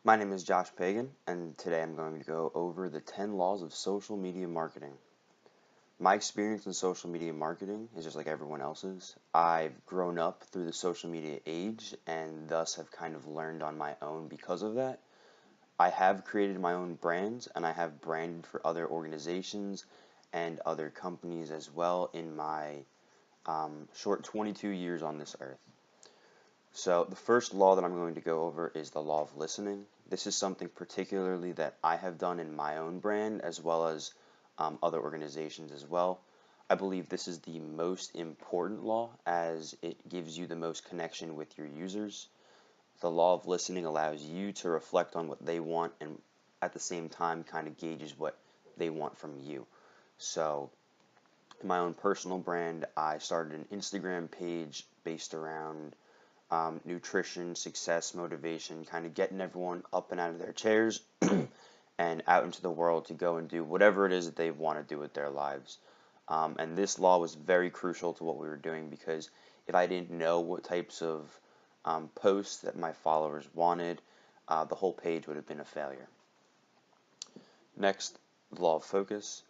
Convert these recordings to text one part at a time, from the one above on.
My name is Josh Pagan, and today I'm going to go over the 10 laws of social media marketing. My experience in social media marketing is just like everyone else's. I've grown up through the social media age and thus have kind of learned on my own because of that. I have created my own brands and I have branded for other organizations and other companies as well in my short 22 years on this earth. So the first law that I'm going to go over is the law of listening. This is something particularly that I have done in my own brand as well as other organizations as well. I believe this is the most important law as it gives you the most connection with your users. The law of listening allows you to reflect on what they want and at the same time kind of gauges what they want from you. So in my own personal brand, I started an Instagram page based around nutrition, success, motivation, kind of getting everyone up and out of their chairs and out into the world to go and do whatever it is that they want to do with their lives. And this law was very crucial to what we were doing because if I didn't know what types of posts that my followers wanted, the whole page would have been a failure. Next, the law of focus.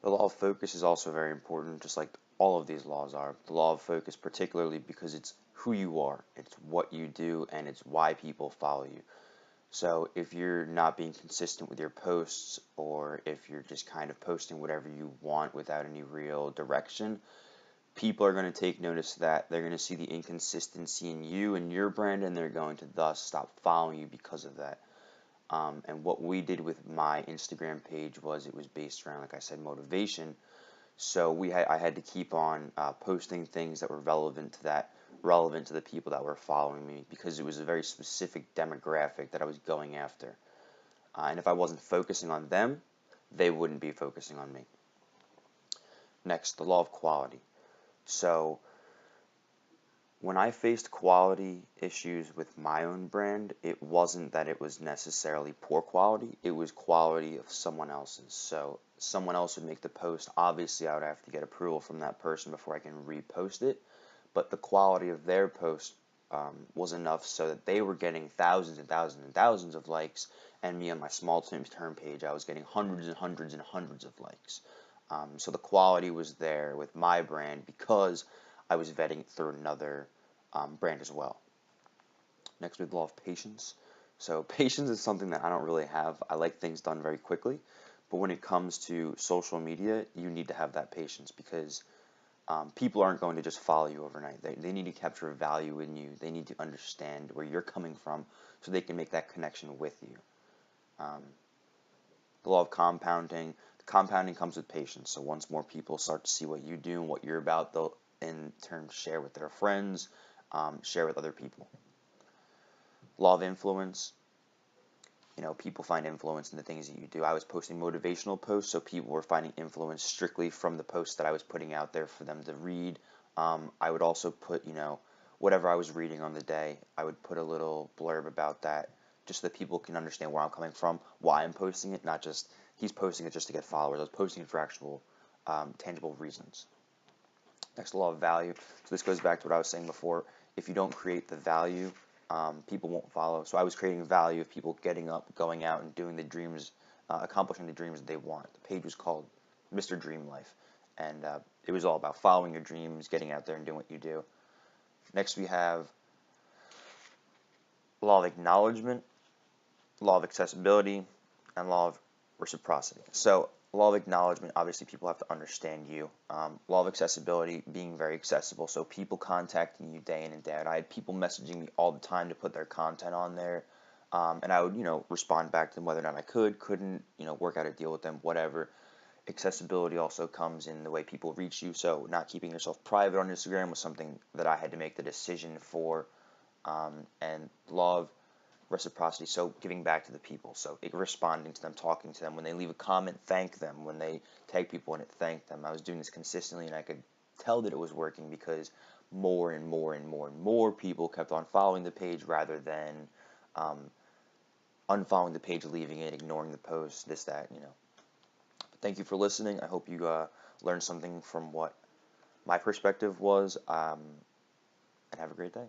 The law of focus is also very important, just like all of these laws are. The law of focus particularly because it's who you are, it's what you do, and it's why people follow you. So if you're not being consistent with your posts, or if you're just kind of posting whatever you want without any real direction, people are going to take notice of that. They're going to see the inconsistency in you and your brand, and they're going to thus stop following you because of that. And what we did with my Instagram page was it was based around, like I said, motivation. So I had to keep on posting things that were relevant to the people that were following me because it was a very specific demographic that I was going after. And if I wasn't focusing on them, they wouldn't be focusing on me. Next, the law of quality. So when I faced quality issues with my own brand, it wasn't that it was necessarily poor quality, it was quality of someone else's. So someone else would make the post. Obviously, I would have to get approval from that person before I can repost it, but the quality of their post was enough so that they were getting thousands and thousands and thousands of likes, and me on my small term page, I was getting hundreds and hundreds and hundreds of likes. So the quality was there with my brand because I was vetting it through another brand as well. Next, we have the law of patience. So patience is something that I don't really have. I like things done very quickly, but when it comes to social media, you need to have that patience because people aren't going to just follow you overnight. They need to capture value in you. They need to understand where you're coming from so they can make that connection with you. The law of compounding. Compounding comes with patience. So once more people start to see what you do and what you're about, they'll in turn share with their friends, share with other people. Law of influence. People find influence in the things that you do. I was posting motivational posts, so people were finding influence strictly from the posts that I was putting out there for them to read. I would also put, whatever I was reading on the day, I would put a little blurb about that, just so that people can understand where I'm coming from, why I'm posting it, not just he's posting it just to get followers. I was posting it for actual tangible reasons. Next, law of value. So this goes back to what I was saying before. If you don't create the value, people won't follow. So I was creating value of people getting up, going out, and doing the dreams, accomplishing the dreams that they want. The page was called Mr. Dream Life, and it was all about following your dreams, getting out there and doing what you do. Next, we have law of acknowledgement, law of accessibility, and law of reciprocity. So law of acknowledgement, obviously people have to understand you. Law of accessibility, being very accessible, so people contacting you day in and day out. I had people messaging me all the time to put their content on there, and I would, respond back to them whether or not I couldn't, work out a deal with them, whatever. Accessibility also comes in the way people reach you, so not keeping yourself private on Instagram was something that I had to make the decision for, and law of reciprocity, so giving back to the people, so responding to them, talking to them. When they leave a comment, thank them. When they tag people in it, thank them. I was doing this consistently, and I could tell that it was working because more and more and more and more people kept on following the page rather than unfollowing the page, leaving it, ignoring the post, this, that, But thank you for listening. I hope you learned something from what my perspective was, and have a great day.